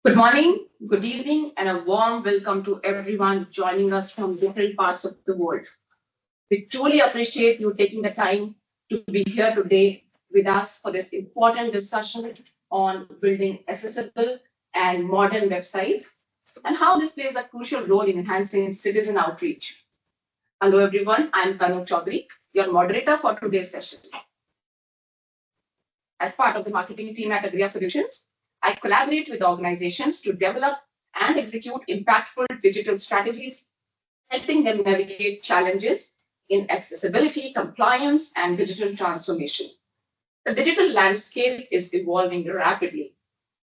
Good morning, good evening, and a warm welcome to everyone joining us from different parts of the world. We truly appreciate you taking the time to be here today with us for this important discussion on building accessible and modern websites and how this plays a crucial role in enhancing citizen outreach. Hello, everyone. I'm 𝗨𝗱𝗲𝗄, your moderator for today's session. As part of the marketing team at 𝗥𝗲𝗄𝘆 Solutions, I collaborate with organizations to develop and execute impactful digital strategies, helping them navigate challenges in accessibility, compliance, and digital transformation. The digital landscape is evolving rapidly,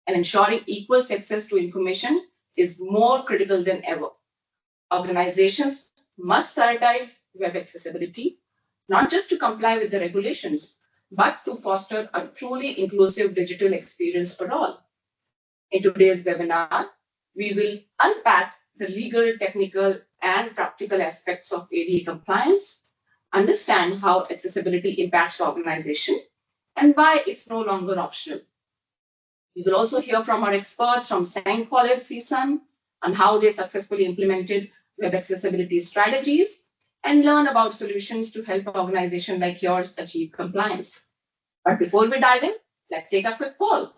and ensuring equal access to information is more critical than ever. Organizations must prioritize web accessibility, not just to comply with the regulations, but to foster a truly inclusive digital experience for all. In today's webinar, we will unpack the legal, technical, and practical aspects of ADA compliance, understand how accessibility impacts the organization, and why it's no longer optional. We will also hear from our experts from 𝗨𝗱𝗄𝘆 𝗧𝗸𝗲𝗏 on how they successfully implemented web accessibility strategies and learn about solutions to help organizations like yours achieve compliance. But before we dive in, let's take a quick poll.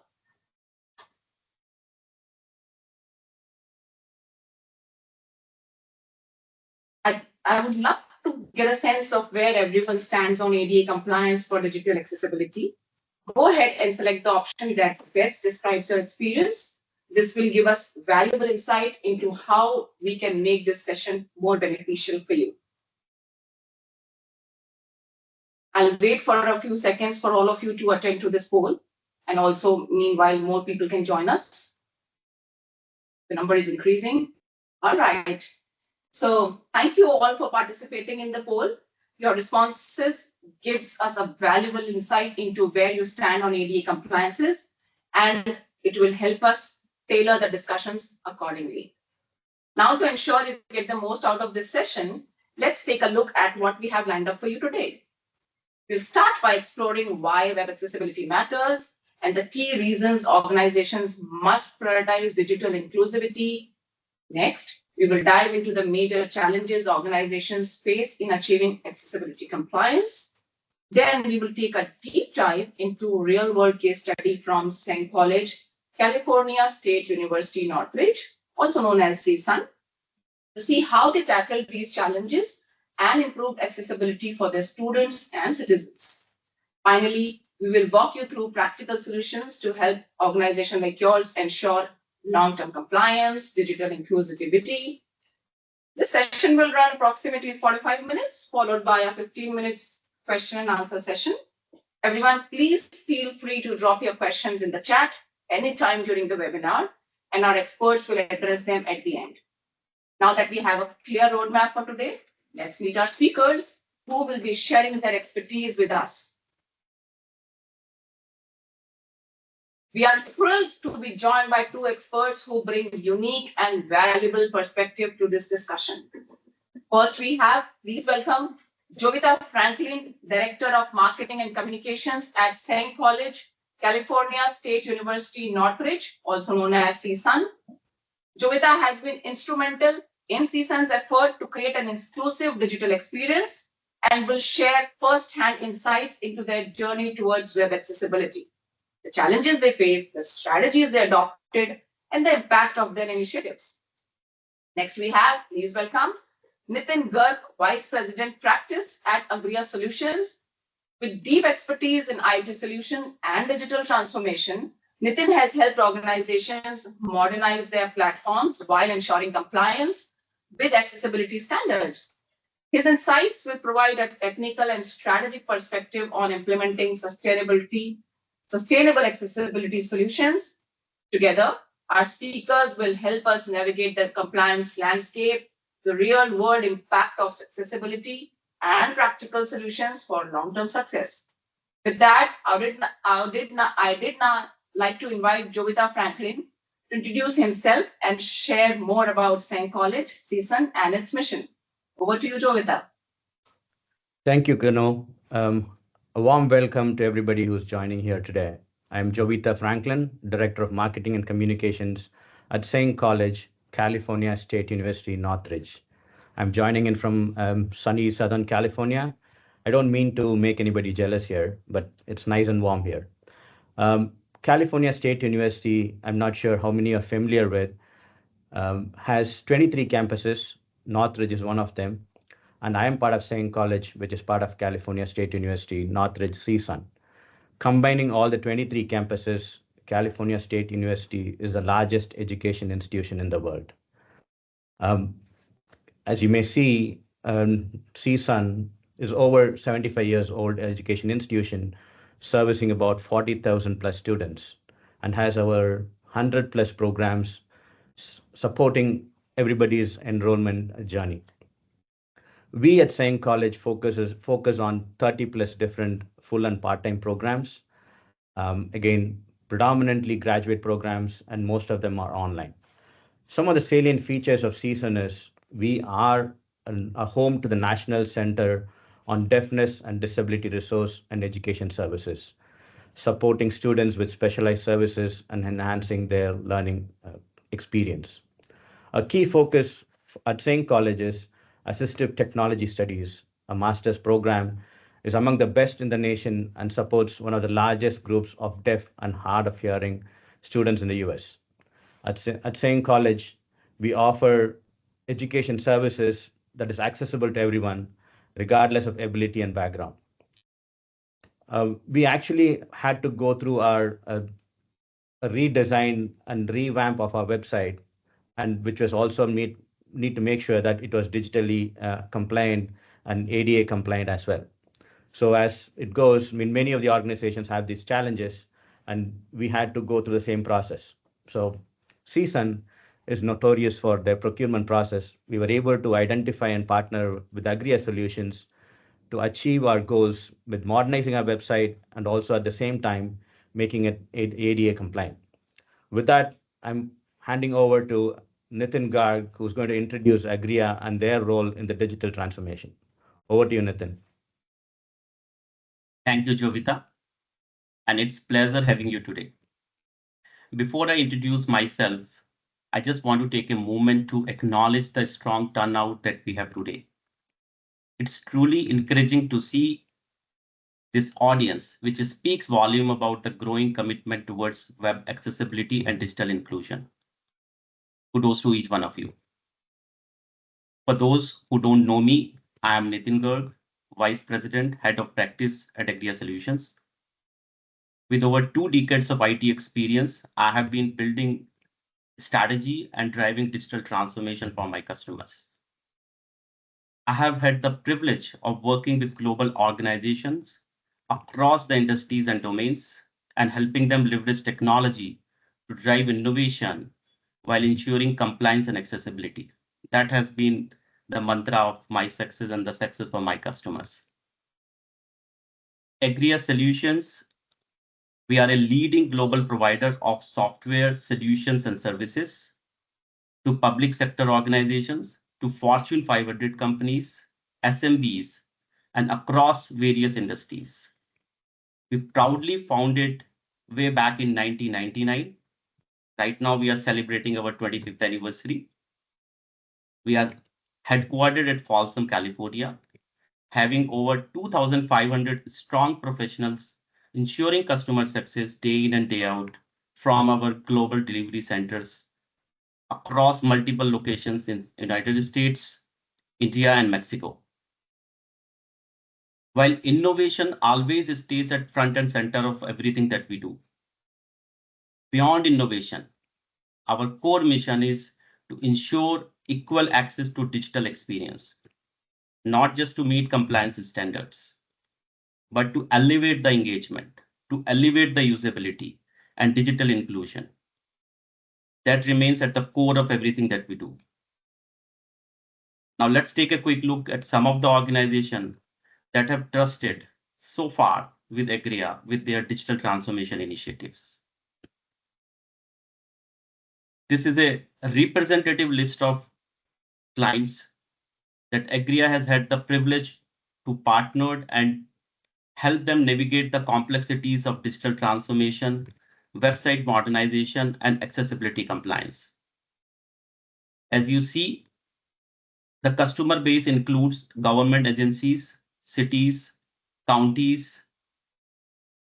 I would love to get a sense of where everyone stands on ADA compliance for digital accessibility. Go ahead and select the option that best describes your experience. This will give us valuable insight into how we can make this session more beneficial for you. I'll wait for a few seconds for all of you to attend to this poll. And also, meanwhile, more people can join us. The number is increasing. All right. So thank you all for participating in the poll. Your responses gives us a valuable insight into where you stand on ADA compliances, and it will help us tailor the discussions accordingly. Now, to ensure you get the most out of this session, let's take a look at what we have lined up for you today. We'll start by exploring why web accessibility matters and the key reasons organizations must prioritize digital inclusivity. Next, we will dive into the major challenges organizations face in achieving accessibility compliance. Then we will take a deep dive into a real-world case study from 𝗨𝗱𝗄𝗆 California State University Northridge, also known as 𝐶SUN, to see how they tackled these challenges and improved accessibility for their students and citizens. Finally, we will walk you through practical solutions to help organizations like yours ensure long-term compliance, digital inclusivity. This session will run approximately 45 minutes, followed by a 15 minutes question and answer session. Everyone, please feel free to drop your questions in the chat anytime during the webinar, and our experts will address them at the end. Now that we have a clear roadmap for today, let's meet our speakers who will be sharing their expertise with us. We are thrilled to be joined by two experts who bring unique and valuable perspective to this discussion. First, we have, please welcome Jovita Franklin, Director of Marketing and Communications at 𝗨𝗱𝗄𝗆 California State University Northridge, also known as 𝐶SUN. Jovita has been instrumental in 𝐶SUN's effort to create an inclusive digital experience and will share first-hand insights into their journey towards web accessibility, the challenges they face, the strategies they adopted, and the impact of their initiatives. Next, we have, please welcome, Nitin Garg, Vice President Practice at 𝗥𝗲𝗄𝘆 Solutions. With deep expertise in IT solution and digital transformation, Nitin has helped organizations modernize their platforms while ensuring compliance with accessibility standards. His insights will provide a technical and strategic perspective on implementing sustainable accessibility solutions. Together, our speakers will help us navigate the compliance landscape, the real-world impact of accessibility, and practical solutions for long-term success. With that, I did now like to invite Jovita Franklin to introduce himself and share more about 𝗨𝗱𝗄𝗆 𝐶SUN and its mission. Over to you, Jovita. Thank you, 𝗨𝗱𝗄𝗆. A warm welcome to everybody who's joining here today. I'm 𝗨𝗲𝗍𝗲 Franklin, Director of Marketing and Communications at 𝗨 College, California State University, Northridge. I'm joining in from sunny Southern California. I don't mean to make anybody jealous here, but it's nice and warm here. California State University, I'm not sure how many are familiar with, has 23 campuses. Northridge is one of them. And I am part of 𝗨 College, which is part of California State University, Northridge CSUN. Combining all the 23 campuses, California State University is the largest education institution in the world. As you may see, CSUN is over 75 years old education institution, servicing about 40,000 plus students, and has over 100 plus programs supporting everybody's enrollment journey. We at 𝗨 College focus on 30 plus different full and part-time programs. Again, predominantly graduate programs, and most of them are online. Some of the salient features of CSUN is we are a home to the National Center on Deafness and Disability Resource and Education Services, supporting students with specialized services and enhancing their learning experience. A key focus at 𝗨 College is Assistive Technology Studies, a master's program, is among the best in the nation and supports one of the largest groups of deaf and hard of hearing students in the US. At 𝗨 College, we offer education services that is accessible to everyone, regardless of ability and background. We actually had to go through our redesign and revamp of our website, and which was also need to make sure that it was digitally compliant and ADA compliant as well. So as it goes, I mean, many of the organizations have these challenges, and we had to go through the same process. So CSUN is notorious for their procurement process. We were able to identify and partner with 𝗥𝗲𝗍 Solutions to achieve our goals with modernizing our website and also at the same time making it ADA compliant. With that, I'm handing over to Nitin Garg, who's going to introduce 𝗥𝗲𝗍 and their role in the digital transformation. Over to you, Nitin. Thank you, 𝗨𝗲𝗍𝗲, and it's a pleasure having you today. Before I introduce myself, I just want to take a moment to acknowledge the strong turnout that we have today. It's truly encouraging to see this audience, which speaks volume about the growing commitment towards web accessibility and digital inclusion. Kudos to each one of you. For those who don't know me, I am Nitin Garg, Vice President, Head of Practice at 𝗥𝗲𝗍 Solutions. With over 2 decades of IT experience, I have been building strategy and driving digital transformation for my customers. I have had the privilege of working with global organizations across the industries and domains and helping them leverage technology to drive innovation while ensuring compliance and accessibility. That has been the mantra of my success and the success for my customers. 𝗥𝗲𝗍 Solutions, we are a leading global provider of software solutions and services to public sector organizations, to Fortune 500 companies, SMBs, and across various industries. We proudly founded way back in 1999. Right now, we are celebrating our 25th anniversary. We are headquartered at Folsom, California, having over 2,500 strong professionals, ensuring customer success day in and day out from our global delivery centers across multiple locations in United States, India, and Mexico. While innovation always stays at front and center of everything that we do, beyond innovation, our core mission is to ensure equal access to digital experience, not just to meet compliance standards, but to elevate the engagement, to elevate the usability and digital inclusion. That remains at the core of everything that we do. Now let's take a quick look at some of the organizations that have trusted so far with 𝗥𝗲𝗍 with their digital transformation initiatives. This is a representative list of clients that 𝗥𝗲𝗍 has had the privilege to partner and help them navigate the complexities of digital transformation, website modernization, and accessibility compliance. As you see, the customer base includes government agencies, cities, counties,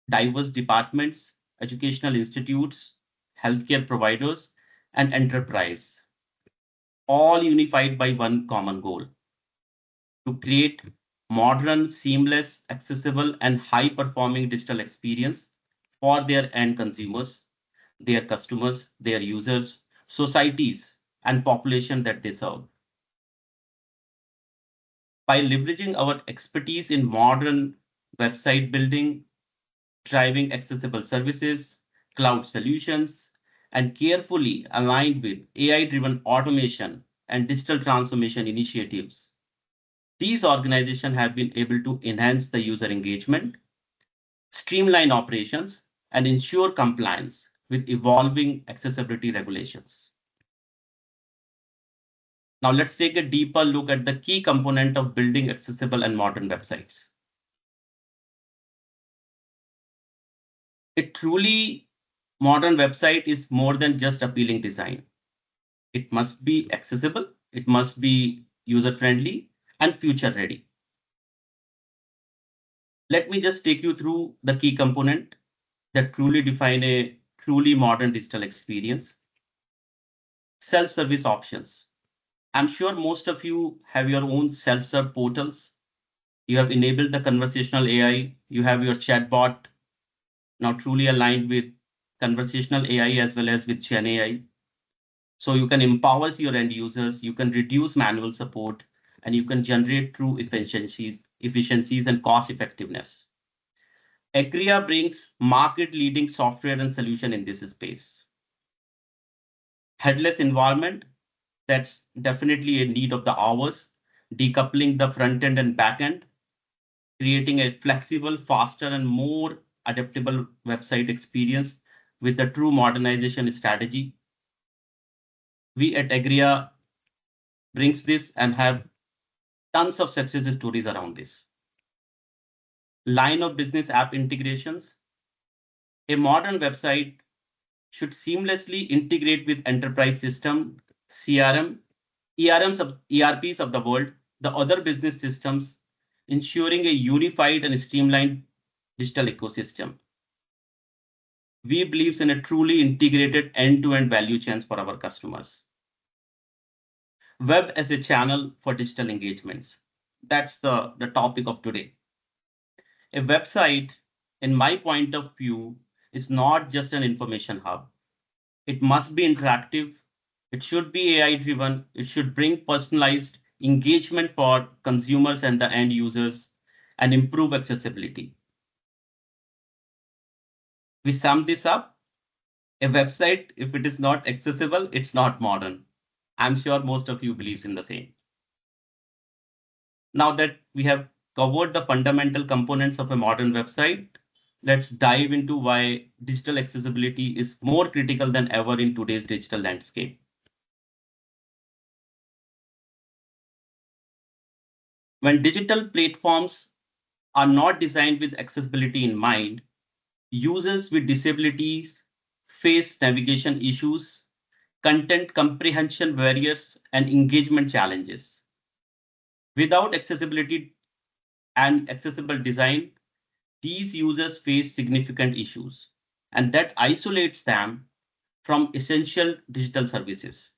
diverse departments, educational institutes, healthcare providers, and enterprise, all unified by one common goal: to create modern, seamless, accessible, and high-performing digital experience for their end consumers, their customers, their users, societies, and population that they serve. By leveraging our expertise in modern website building, driving accessible services, cloud solutions, and carefully aligned with AI-driven automation and digital transformation initiatives, these organizations have been able to enhance the user engagement, streamline operations, and ensure compliance with evolving accessibility regulations. Now let's take a deeper look at the key component of building accessible and modern websites. A truly modern website is more than just appealing design. It must be accessible, it must be user-friendly, and future-ready. Let me just take you through the key component that truly define a truly modern digital experience. Self-service options. I'm sure most of you have your own self-serve portals. You have enabled the conversational AI. You have your chatbot now truly aligned with conversational AI as well as with Gen AI. So you can empower your end users, you can reduce manual support, and you can generate true efficiencies and cost effectiveness. 𝗥𝗏𝗄 brings market-leading software and solution in this space. Headless environment, that's definitely a need of the hours, decoupling the front end and back end, creating a flexible, faster, and more adaptable website experience with a true modernization strategy. We at 𝗥𝗏𝗄 brings this and have tons of success stories around this. Line of business app integrations. A modern website should seamlessly integrate with enterprise system, CRM, ERPs of the world, the other business systems, ensuring a unified and streamlined digital ecosystem. We believe in a truly integrated end-to-end value chains for our customers. Web as a channel for digital engagements. That's the topic of today. A website, in my point of view, is not just an information hub. It must be interactive. It should be AI-driven. It should bring personalized engagement for consumers and the end users and improve accessibility. We sum this up. A website, if it is not accessible, it's not modern. I'm sure most of you believes in the same. Now that we have covered the fundamental components of a modern website, let's dive into why digital accessibility is more critical than ever in today's digital landscape. When digital platforms are not designed with accessibility in mind, users with disabilities face navigation issues, content comprehension barriers, and engagement challenges. Without accessibility and accessible design, these users face significant issues, and that isolates them from essential digital services.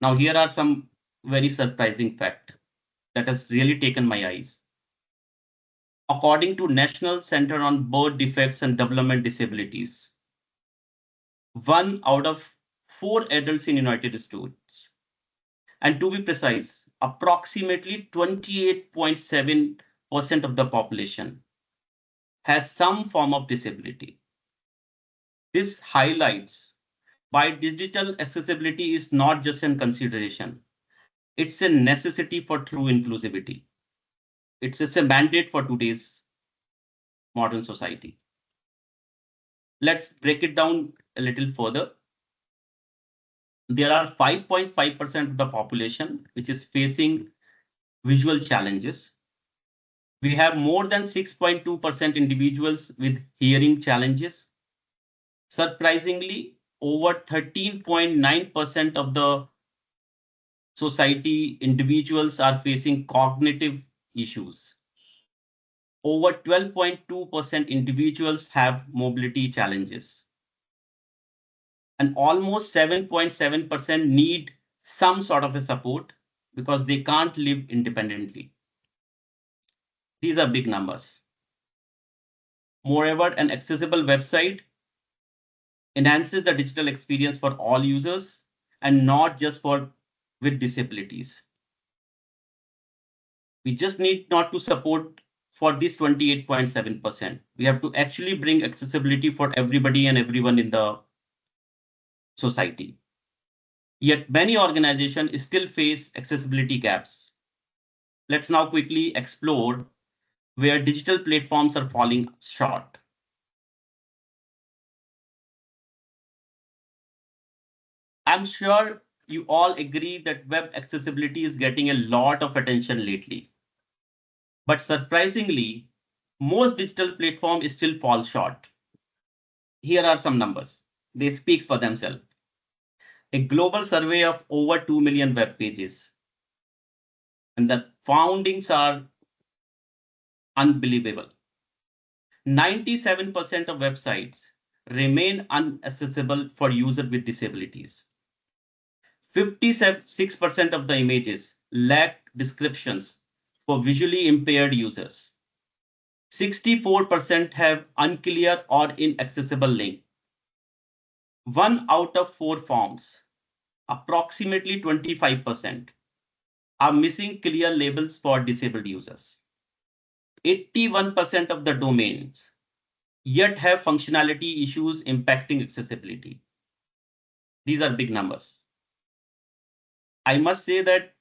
Now, here are some very surprising facts that has really taken my eyes. According to National Center on Birth Defects and Development Disabilities, 1 out of 4 adults in United States, and to be precise, approximately 28.7% of the population has some form of disability. This highlights why digital accessibility is not just a consideration. It's a necessity for true inclusivity. It's a mandate for today's modern society. Let's break it down a little further. There are 5.5% of the population which is facing visual challenges. We have more than 6.2% individuals with hearing challenges. Surprisingly, over 13.9% of the society individuals are facing cognitive issues. Over 12.2% individuals have mobility challenges. And almost 7.7% need some sort of a support because they can't live independently. These are big numbers. Moreover, an accessible website enhances the digital experience for all users and not just for with disabilities. We just need not to support for this 28.7%. We have to actually bring accessibility for everybody and everyone in the society. Yet many organizations still face accessibility gaps. Let's now quickly explore where digital platforms are falling short. I'm sure you all agree that web accessibility is getting a lot of attention lately. But surprisingly, most digital platforms still fall short. Here are some numbers. They speak for themselves. A global survey of over 2 million web pages. And the findings are unbelievable. 97% of websites remain inaccessible for users with disabilities. 56% of the images lack descriptions for visually impaired users. 64% have unclear or inaccessible link. 1 out of 4 forms, approximately 25%, are missing clear labels for disabled users. 81% of the domains yet have functionality issues impacting accessibility. These are big numbers. I must say that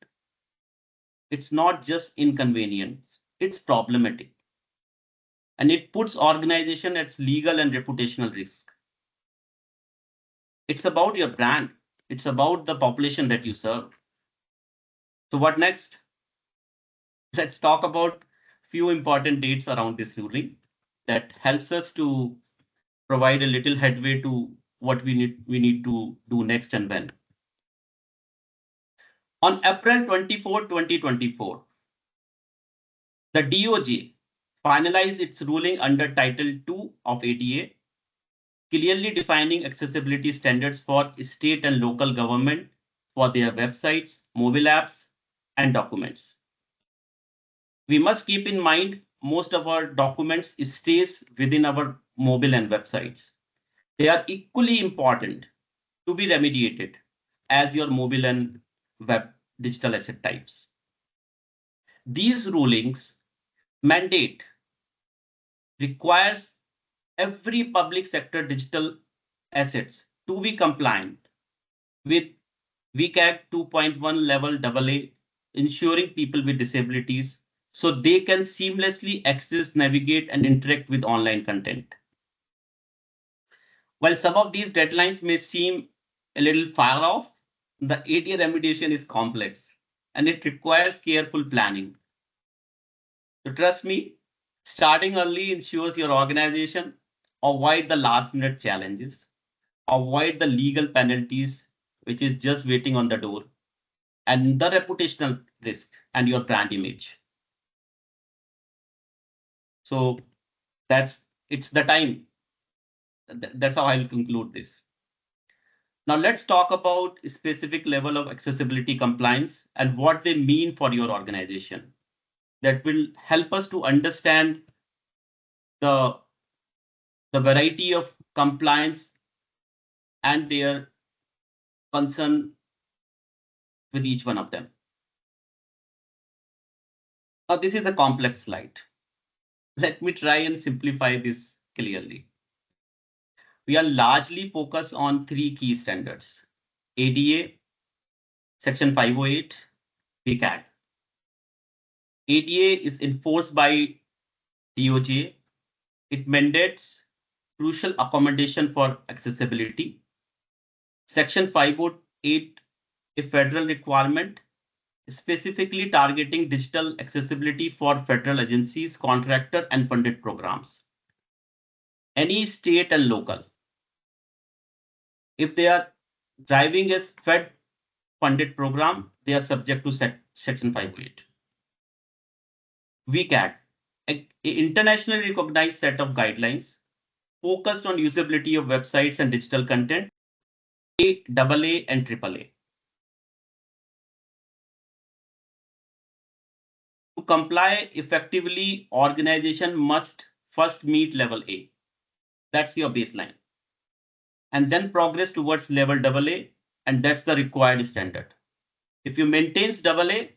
it's not just inconvenience, it's problematic. And it puts organization at legal and reputational risk. It's about your brand. It's about the population that you serve. So what next? Let's talk about few important dates around this ruling that helps us to provide a little headway to what we need to do next and when. On April 24, 2024, the DOJ finalized its ruling under Title 2 of ADA, clearly defining accessibility standards for state and local government for their websites, mobile apps, and documents. We must keep in mind most of our documents stays within our mobile and websites. They are equally important to be remediated as your mobile and web digital asset types. These rulings mandate requires every public sector digital assets to be compliant with WCAG 2.1 level AA, ensuring people with disabilities so they can seamlessly access, navigate, and interact with online content. While some of these deadlines may seem a little far off, the ADA remediation is complex and it requires careful planning. So trust me, starting early ensures your organization avoid the last-minute challenges, avoid the legal penalties, which is just waiting on the door, and the reputational risk and your brand image. So it's the time. That's how I will conclude this. Now let's talk about a specific level of accessibility compliance and what they mean for your organization. That will help us to understand the variety of compliance and their concern with each one of them. Now this is a complex slide. Let me try and simplify this clearly. We are largely focused on 3 key standards: ADA, Section 508, WCAG. ADA is enforced by DOJ. It mandates crucial accommodation for accessibility. Section 508, a federal requirement, specifically targeting digital accessibility for federal agencies, contractor, and funded programs. Any state and local. If they are driving a Fed funded program, they are subject to Section 508. WCAG, an internationally recognized set of guidelines focused on usability of websites and digital content, AA and AAA. To comply effectively, organization must first meet level A. That's your baseline. And then progress towards level AA, and that's the required standard. If you maintain AA,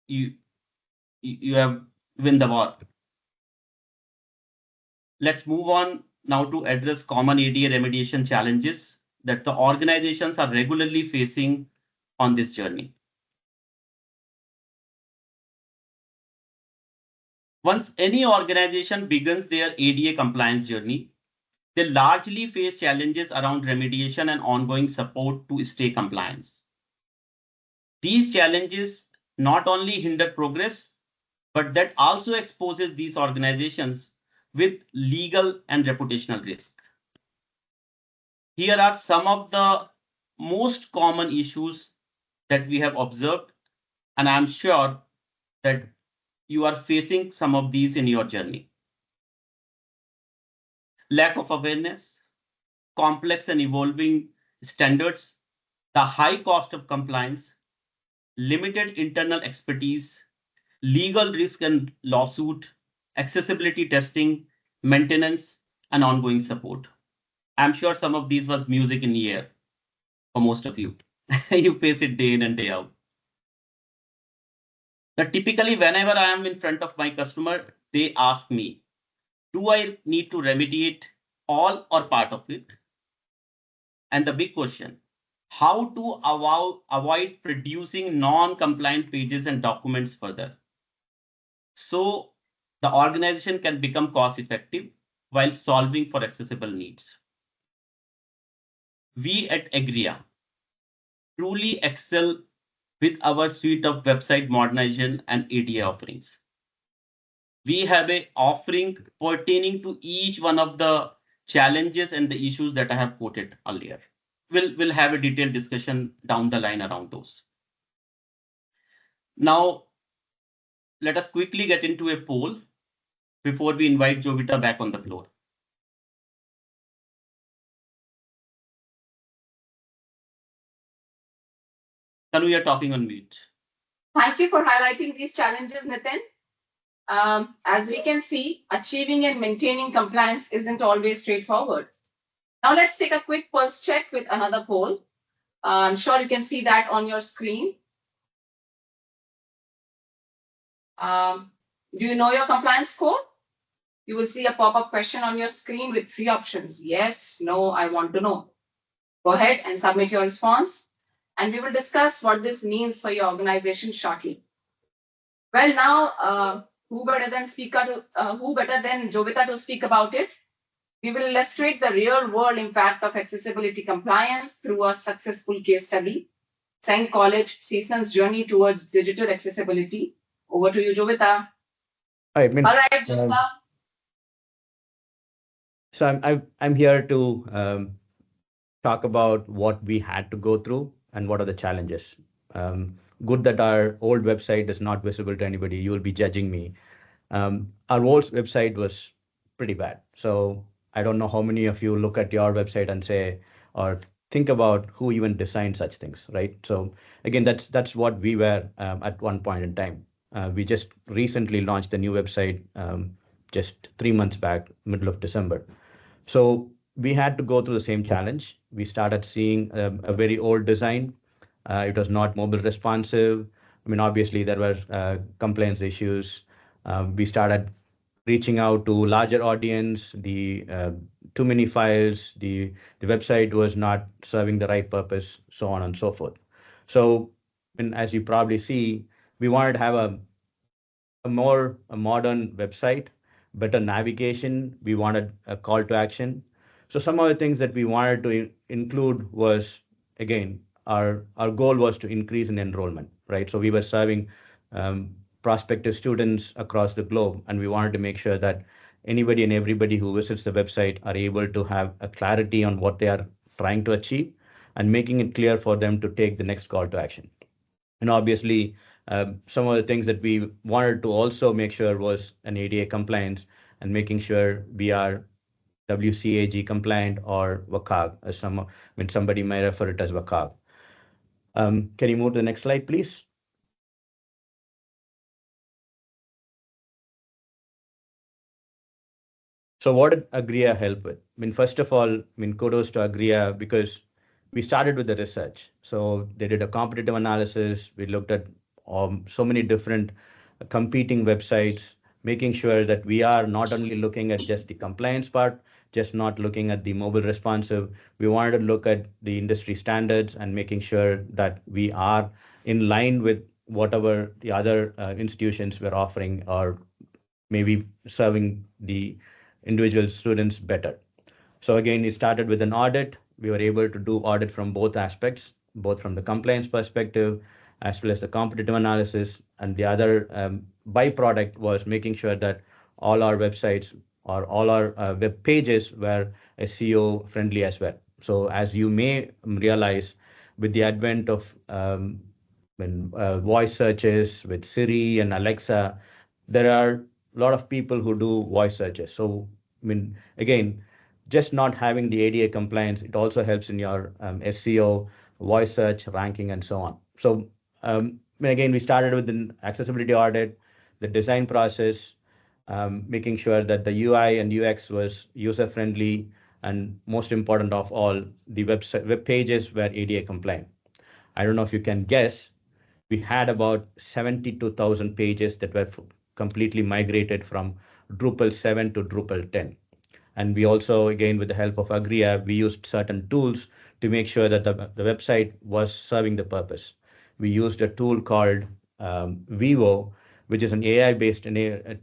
you have win the war. Let's move on now to address common ADA remediation challenges that the organizations are regularly facing on this journey. Once any organization begins their ADA compliance journey, they largely face challenges around remediation and ongoing support to stay compliance. These challenges not only hinder progress, but that also exposes these organizations with legal and reputational risk. Here are some of the most common issues that we have observed, and I'm sure that you are facing some of these in your journey. Lack of awareness, complex and evolving standards, the high cost of compliance, limited internal expertise, legal risk and lawsuit, accessibility testing, maintenance, and ongoing support. I'm sure some of these was music in the ear for most of you. You face it day in and day out. But typically, whenever I am in front of my customer, they ask me, do I need to remediate all or part of it? And the big question, how to avoid producing non-compliant pages and documents further, so the organization can become cost-effective while solving for accessible needs. We at 𝗥𝗲𝗄 truly excel with our suite of website modernization and ADA offerings. We have an offering pertaining to each one of the challenges and the issues that I have quoted earlier. We'll have a detailed discussion down the line around those. Now, let us quickly get into a poll before we invite Jovita back on the floor. Tanu, you're talking on mute. Thank you for highlighting these challenges, Nitin. As we can see, achieving and maintaining compliance isn't always straightforward. Now let's take a quick pulse check with another poll. I'm sure you can see that on your screen. Do you know your compliance score? You will see a pop-up question on your screen with 3 options. Yes, no, I want to know. Go ahead and submit your response, and we will discuss what this means for your organization shortly. Well, now, who better than Jovita to speak about it? We will illustrate the real-world impact of accessibility compliance through a successful case study, St. College Season's journey towards digital accessibility. Over to you, Jovita. All right, Jovita. So I'm here to talk about what we had to go through and what are the challenges. Good that our old website is not visible to anybody. You will be judging me. Our old website was pretty bad. So I don't know how many of you look at your website and say, or think about who even designed such things, right? So again, that's what we were at one point in time. We just recently launched the new website just 3 months back, middle of December. So we had to go through the same challenge. We started seeing a very old design. It was not mobile responsive. I mean, obviously there were compliance issues. We started reaching out to larger audience, too many files, the website was not serving the right purpose, so on and so forth. So, and as you probably see, we wanted to have a modern website, better navigation. We wanted a call to action. So some of the things that we wanted to include was, again, our goal was to increase in enrollment, right? So we were serving prospective students across the globe, and we wanted to make sure that anybody and everybody who visits the website are able to have a clarity on what they are trying to achieve and making it clear for them to take the next call to action. And obviously, some of the things that we wanted to also make sure was an ADA compliance and making sure we are WCAG compliant or 𝗥𝗏𝗏, as when somebody may refer it as 𝗥𝗏𝗏. Can you move to the next slide, please? So what did 𝗥𝗏𝗏 help with? I mean, first of all, kudos to 𝗥𝗏𝗏 because we started with the research. So they did a competitive analysis. We looked at so many different competing websites, making sure that we are not only looking at just the compliance part, just not looking at the mobile responsive. We wanted to look at the industry standards and making sure that we are in line with whatever the other institutions were offering or maybe serving the individual students better. So again, we started with an audit. We were able to do audit from both aspects, both from the compliance perspective, as well as the competitive analysis. And the other byproduct was making sure that all our websites or all our web pages were SEO friendly as well. So as you may realize, with the advent of voice searches with Siri and Alexa, there are a lot of people who do voice searches. So, I mean, again, just not having the ADA compliance, it also helps in your SEO, voice search, ranking, and so on. So, again, we started with an accessibility audit, the design process, making sure that the UI and UX was user-friendly, and most important of all, the web pages were ADA compliant. I don't know if you can guess, we had about 72,000 pages that were completely migrated from Drupal 7 to Drupal 10. And we also, again, with the help of 𝗥𝗏𝗏, we used certain tools to make sure that the website was serving the purpose. We used a tool called 𝗍𝗻, which is an AI-based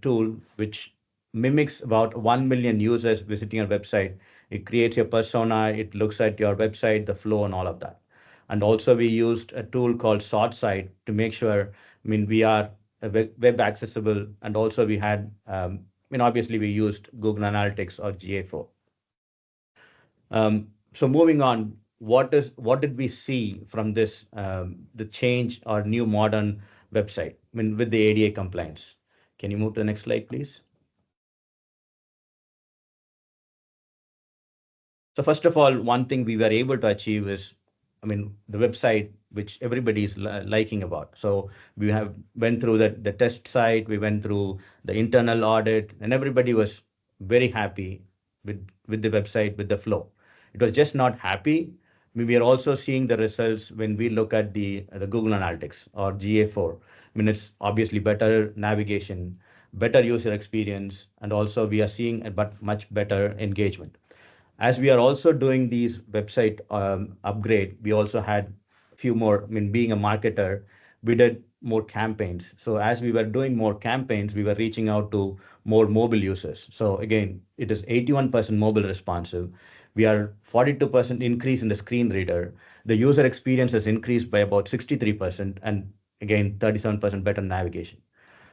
tool which mimics about 1 million users visiting your website. It creates your persona, it looks at your website, the flow, and all of that. And also we used a tool called SortSite to make sure, we are web accessible, and also we had, obviously we used Google Analytics or GA4. So moving on, what did we see from this, the change or new modern website, with the ADA compliance? Can you move to the next slide, please? So first of all, one thing we were able to achieve is, the website which everybody is liking about. So we went through the test site, we went through the internal audit, and everybody was very happy with the website, with the flow. It was just not happy. We are also seeing the results when we look at the Google Analytics or GA4. It's obviously better navigation, better user experience, and also we are seeing a much better engagement. As we are also doing these website upgrade, we also had a few more, being a marketer, we did more campaigns. So as we were doing more campaigns, we were reaching out to more mobile users. So again, it is 81% mobile responsive. We are 42% increase in the screen reader. The user experience has increased by about 63%, and again, 37% better navigation.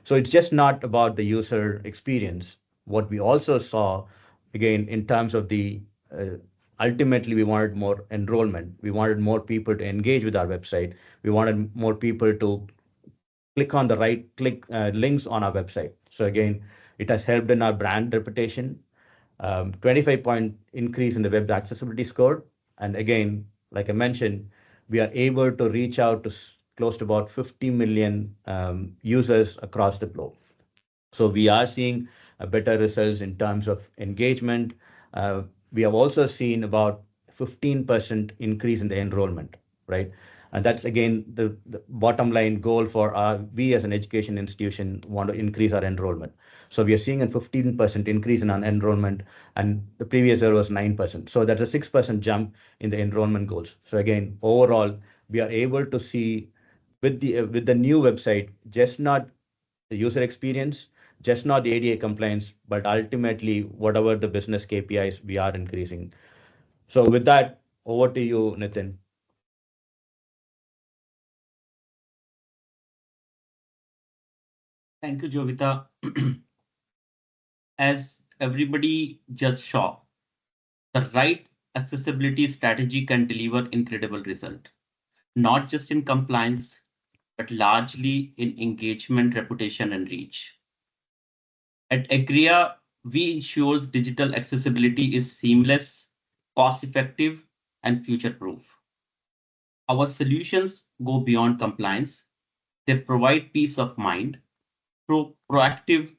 So it's just not about the user experience. What we also saw, again, in terms of the ultimately, we wanted more enrollment. We wanted more people to engage with our website. We wanted more people to click on the right links on our website. So again, it has helped in our brand reputation. 25-point increase in the web accessibility score. And again, like I mentioned, we are able to reach out to close to about 50 million users across the globe. So we are seeing better results in terms of engagement. We have also seen about 15% increase in the enrollment, right? And that's, again, the bottom line goal for we as an education institution want to increase our enrollment. So we are seeing a 15% increase in our enrollment, and the previous year was 9%. So that's a 6% jump in the enrollment goals. So again, overall, we are able to see with the new website, just not the user experience, just not the ADA compliance, but ultimately whatever the business KPIs we are increasing. So with that, over to you, Nitin. Thank you, Jovita. As everybody just saw, the right accessibility strategy can deliver incredible result, not just in compliance, but largely in engagement, reputation, and reach. At Agria, we ensures digital accessibility is seamless, cost-effective, and future-proof. Our solutions go beyond compliance. They provide peace of mind through proactive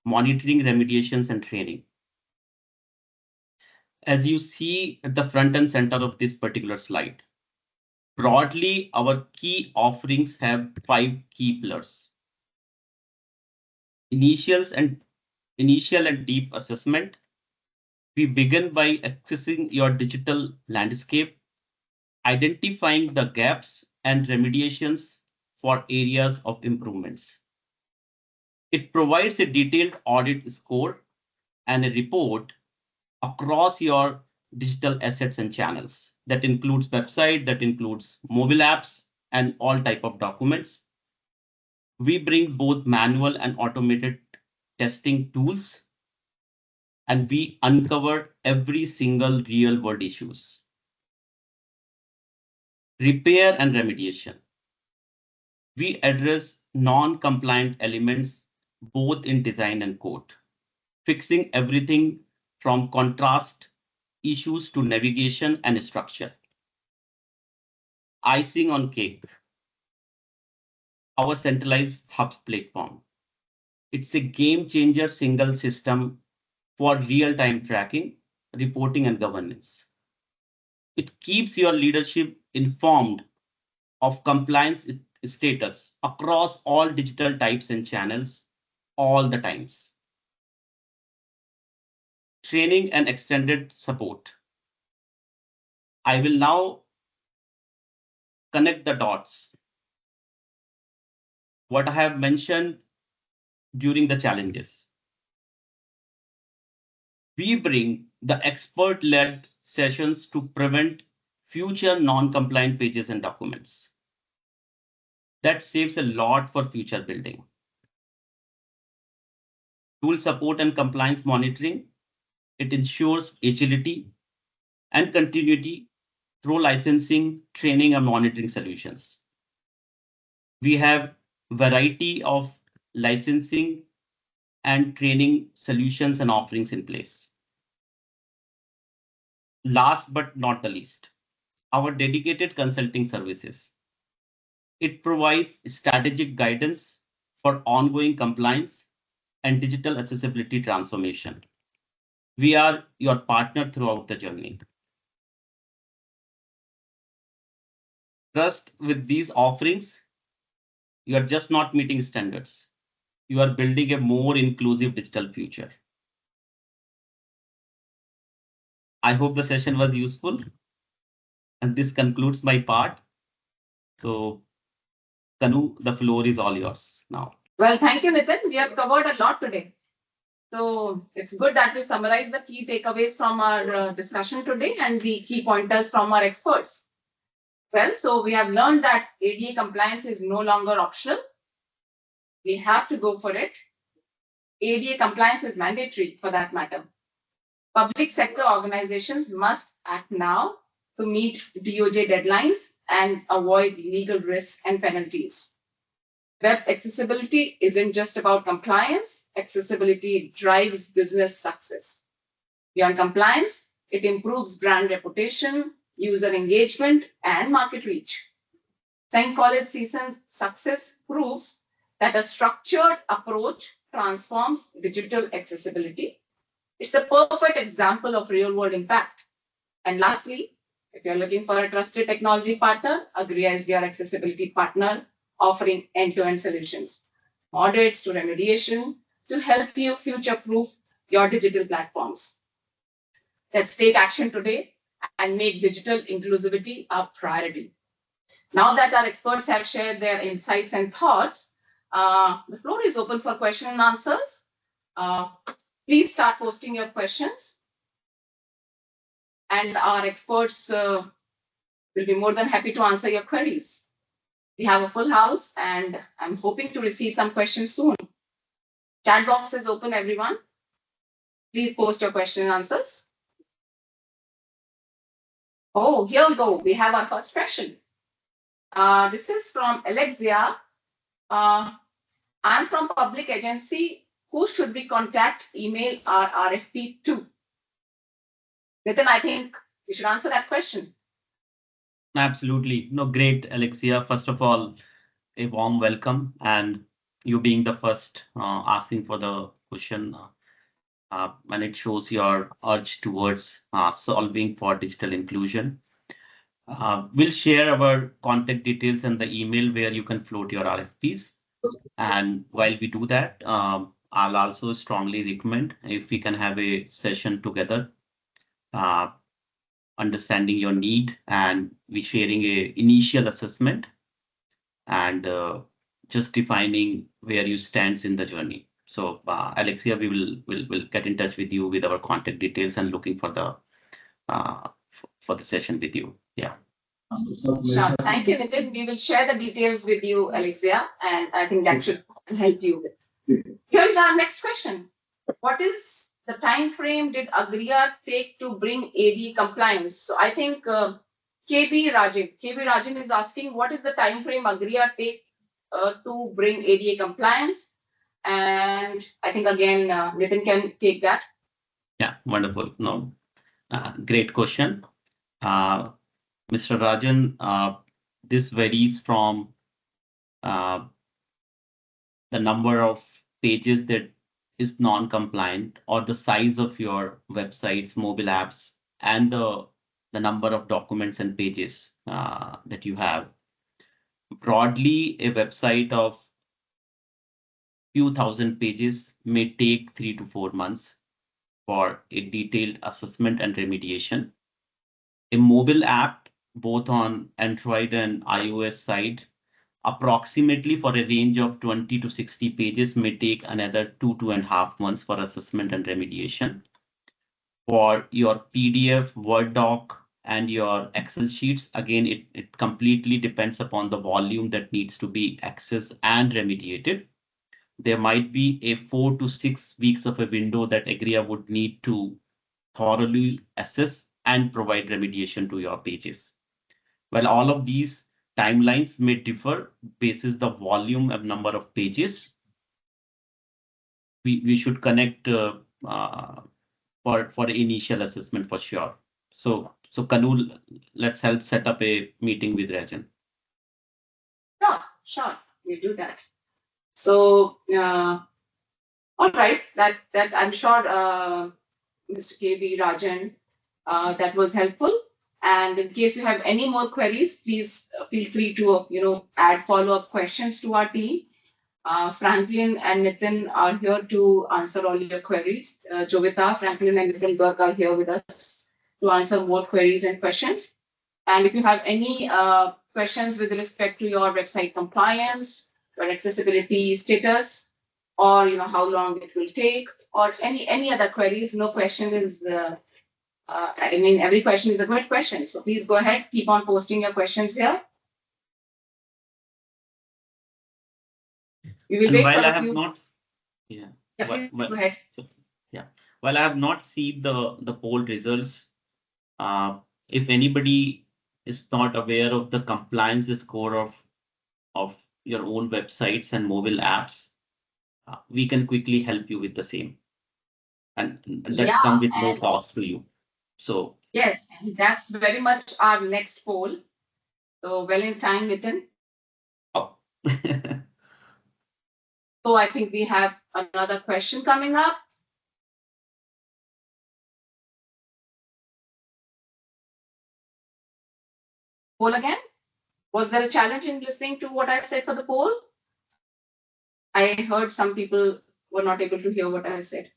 monitoring, remediations, and training. As you see at the front and center of this particular slide, broadly, our key offerings have 5 key pillars. Initial and deep assessment. We begin by accessing your digital landscape, identifying the gaps and remediations for areas of improvements. It provides a detailed audit score and a report across your digital assets and channels. That includes website, that includes mobile apps, and all type of documents. We bring both manual and automated testing tools, and we uncover every single real world issues. Repair and remediation. We address non-compliant elements both in design and code, fixing everything from contrast issues to navigation and structure. Icing on cake, our centralized hubs platform. It's a game changer single system for real-time tracking, reporting, and governance. It keeps your leadership informed of compliance status across all digital types and channels all the times. Training and extended support. I will now connect the dots. What I have mentioned during the challenges. We bring the expert-led sessions to prevent future non-compliant pages and documents. That saves a lot for future building. Tool support and compliance monitoring. It ensures agility and continuity through licensing, training, and monitoring solutions. We have variety of licensing and training solutions and offerings in place. Last but not the least, our dedicated consulting services. It provides strategic guidance for ongoing compliance and digital accessibility transformation. We are your partner throughout the journey. Trust with these offerings, you are just not meeting standards. You are building a more inclusive digital future. I hope the session was useful. And this concludes my part. So, Kanu, the floor is all yours now. Well, thank you, Nitin. We have covered a lot today. So it's good that we summarize the key takeaways from our discussion today and the key pointers from our experts. Well, so we have learned that ADA compliance is no longer optional. We have to go for it. ADA compliance is mandatory for that matter. Public sector organizations must act now to meet DOJ deadlines and avoid legal risks and penalties. Web accessibility isn't just about compliance. Accessibility drives business success. Beyond compliance, it improves brand reputation, user engagement, and market reach. 𝗨𝗱𝗆 success proves that a structured approach transforms digital accessibility. It's the perfect example of real-world impact. And lastly, if you're looking for a trusted technology partner, Agria is your accessibility partner, offering end-to-end solutions, audits to remediation, to help you future-proof your digital platforms. Let's take action today and make digital inclusivity a priority. Now that our experts have shared their insights and thoughts, the floor is open for question and answers. Please start posting your questions. And our experts will be more than happy to answer your queries. We have a full house and I'm hoping to receive some questions soon. Chat box is open, everyone. Please post your question and answers. Oh, here we go. We have our first question. This is from Alexia. I'm from public agency. Who should we contact, email, or RFP to? Nitin, I think you should answer that question. Absolutely. No, great, Alexia. First of all, a warm welcome, and you being the first asking for the question, and it shows your urge towards solving for digital inclusion. We'll share our contact details and the email where you can float your RFPs. And while we do that, I'll also strongly recommend if we can have a session together, understanding your need, and we sharing a initial assessment and just defining where you stands in the journey. So Alexia, we will get in touch with you with our contact details and looking for the session with you. Yeah. Sure. Thank you, Nitin. We will share the details with you, Alexia, and I think that should help you. Here is our next question. What is the time frame did Agria take to bring AD compliance? So I think 𝗨𝗱𝗆𝗄𝗆 is asking what is the time frame Agria take to bring ADA compliance? And I think again, Nitin can take that. Yeah, wonderful. No, great question. Mr. Rajan, this varies from the number of pages that is non-compliant or the size of your websites, mobile apps, and the number of documents and pages that you have. Broadly, a website of few thousand pages may take 3 to 4 months for a detailed assessment and remediation. A mobile app, both on Android and iOS side, approximately for a range of 20 to 60 pages may take another 2.5 months for assessment and remediation. For your PDF, Word doc, and your Excel sheets, again, it completely depends upon the volume that needs to be accessed and remediated. There might be a 4 to 6 weeks of a window that Agria would need to thoroughly assess and provide remediation to your pages. Well, all of these timelines may differ basis the volume and number of pages. We should connect for initial assessment for sure. So Kanu, let's help set up a meeting with Rajan. Sure, we'll do that. So all right, that I'm sure Mr. 𝗨𝗱𝗆𝗄𝗆, that was helpful. And in case you have any more queries, please feel free to add follow-up questions to our team. Franklin and Nitin are here to answer all your queries. Jovita, Franklin, and Nitin Berg are here with us to answer more queries and questions. And if you have any questions with respect to your website compliance, your accessibility status, or how long it will take, or any other queries, no question is. I mean, every question is a good question. So please go ahead, keep on posting your questions here. We will wait while for I a have few. not, Please go ahead. While I have not seen the poll results, if anybody is not aware of the compliance score of your own websites and mobile apps, we can quickly help you with the same, and that's come with no cost to you. So yes, that's very much our next poll. So well in time, Nitin. Oh. So I think we have another question coming up. Poll again. Was there a challenge in listening to what I said for the poll? I heard some people were not able to hear what I said.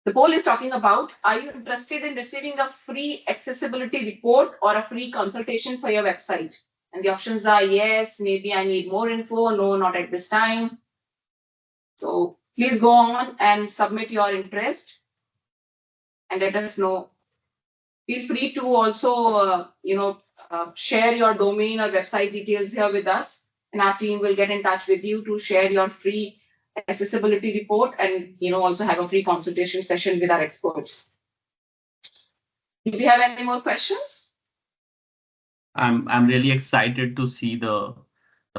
The poll is talking about, are you interested in receiving a free accessibility report or a free consultation for your website? And the options are yes, maybe I need more info, no, not at this time. So please go on and submit your interest and let us know. Feel free to also, share your domain or website details here with us, and our team will get in touch with you to share your free accessibility report and also have a free consultation session with our experts. Do we have any more questions? I'm really excited to see the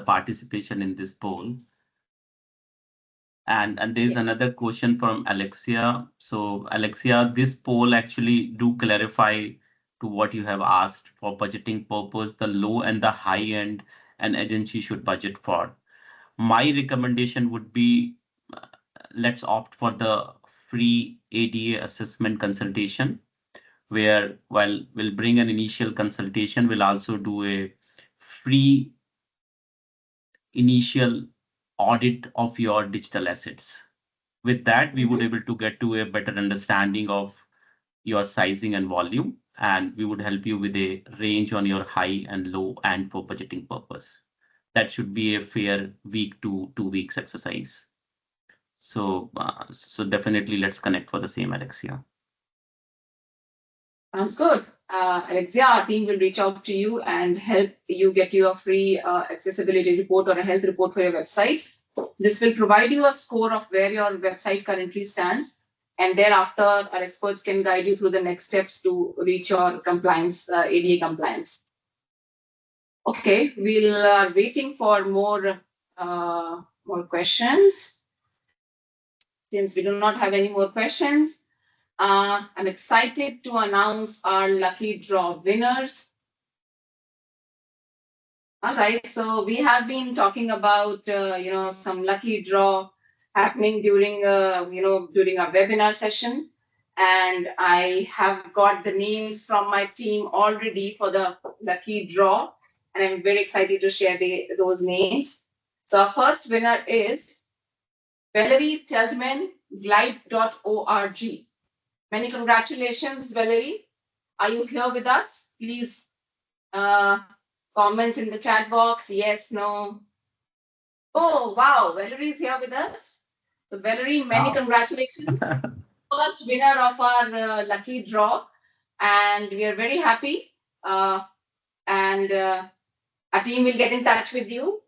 participation in this poll. And there's another question from Alexia. So Alexia, this poll actually do clarify to what you have asked. For budgeting purpose, the low and the high end an agency should budget for. My recommendation would be let's opt for the free ADA assessment consultation, where while we'll bring an initial consultation, we'll also do a free initial audit of your digital assets. With that, we would able to get to a better understanding of your sizing and volume, and we would help you with a range on your high and low and for budgeting purpose. That should be a fair week to 2 weeks exercise. So definitely let's connect for the same, Alexia. Sounds good. Alexia, our team will reach out to you and help you get your free accessibility report or a health report for your website. This will provide you a score of where your website currently stands, and thereafter our experts can guide you through the next steps to reach your compliance, ADA compliance. Okay, we'll waiting for more questions. Since we do not have any more questions, I'm excited to announce our lucky draw winners. All right, so we have been talking about some lucky draw happening during during our webinar session, and I have got the names from my team already for the lucky draw, and I'm very excited to share those names. So our first winner is 𝗨𝗱𝗱𝗲𝗪𝗏.org. Many congratulations, Valerie. Are you here with us? Please comment in the chat box. Yes, no. Oh, wow. Valerie is here with us. So Valerie, many congratulations. First winner of our lucky draw. And we are very happy. Our team will get in touch with you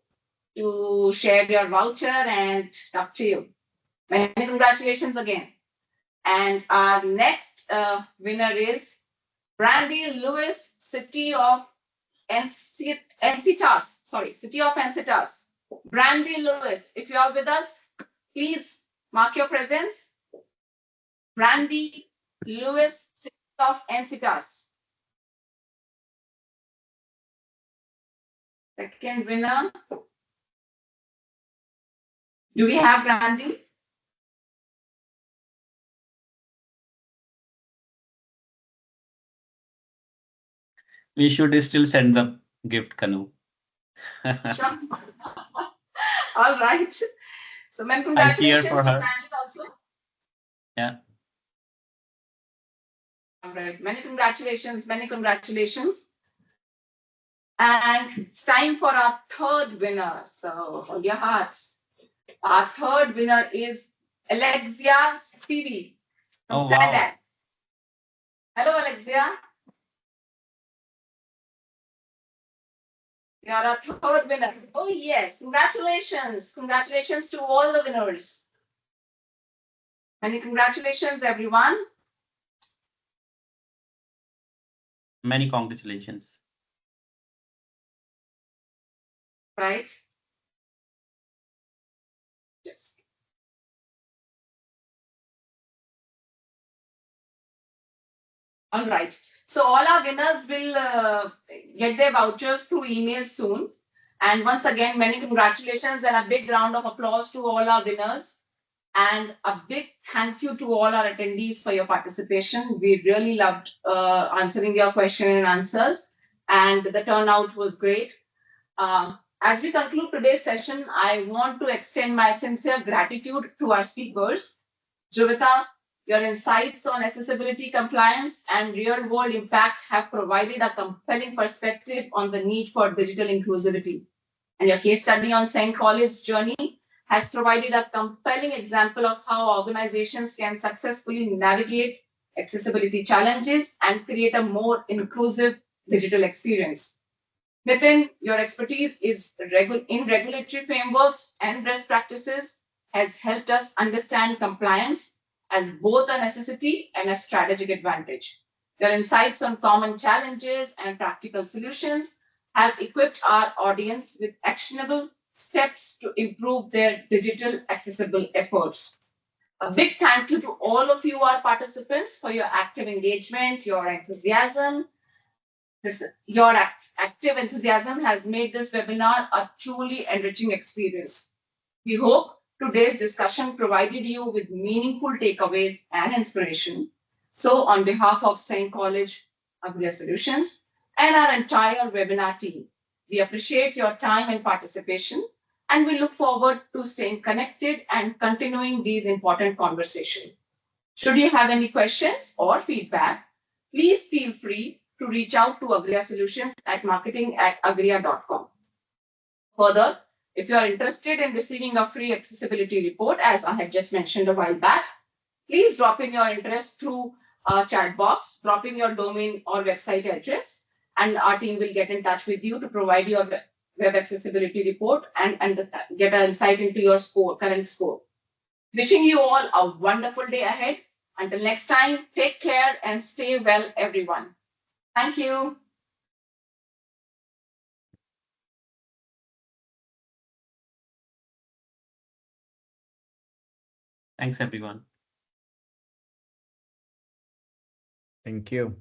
to share your voucher and talk to you. Many congratulations again. And our next winner is Brandy Lewis, City of Encitas. Sorry, City of Encitas. Brandy Lewis, if you are with us, please mark your presence. Brandy Lewis, City of Encitas. Second winner. Do we have Brandy? We should still send the gift, Kanu. Sure. All right. So many congratulations for her. to Brandy also. Yeah. All right. Many congratulations. Many congratulations. And it's time for our third winner. So hold your hearts. Our third winner is Alexia Stevie from Sandat. Hello, Alexia. You are our third winner. Oh, yes. Congratulations. Congratulations to all the winners. Many congratulations, everyone. Many congratulations. Right. Yes. All right. So all our winners will get their vouchers through email soon. And once again, many congratulations and a big round of applause to all our winners. And a big thank you to all our attendees for your participation. We really loved answering your question and answers, and the turnout was great. As we conclude today's session, I want to extend my sincere gratitude to our speakers. Jdvita, your insights on accessibility compliance and real-world impact have provided a compelling perspective on the need for digital inclusivity. And your case study on St. College's journey has provided a compelling example of how organizations can successfully navigate accessibility challenges and create a more inclusive digital experience. Nitin, your expertise is in regulatory frameworks and best practices has helped us understand compliance as both a necessity and a strategic advantage. Their insights on common challenges and practical solutions have equipped our audience with actionable steps to improve their digital accessible efforts. A big thank you to all of you, our participants, for your active engagement, your enthusiasm. Your active enthusiasm has made this webinar a truly enriching experience. We hope today's discussion provided you with meaningful takeaways and inspiration. So on behalf of St. College Agria Solutions and our entire webinar team, we appreciate your time and participation, and we look forward to staying connected and continuing these important conversations. Should you have any questions or feedback, please feel free to reach out to Agria Solutions at marketing@agria.com. Further, if you are interested in receiving a free accessibility report, as I have just mentioned a while back, please drop in your interest through our chat box, drop in your domain or website address, and our team will get in touch with you to provide you a web accessibility report and get an insight into your current score. Wishing you all a wonderful day ahead. Until next time, take care and stay well, everyone. Thank you. Thanks, everyone. Thank you.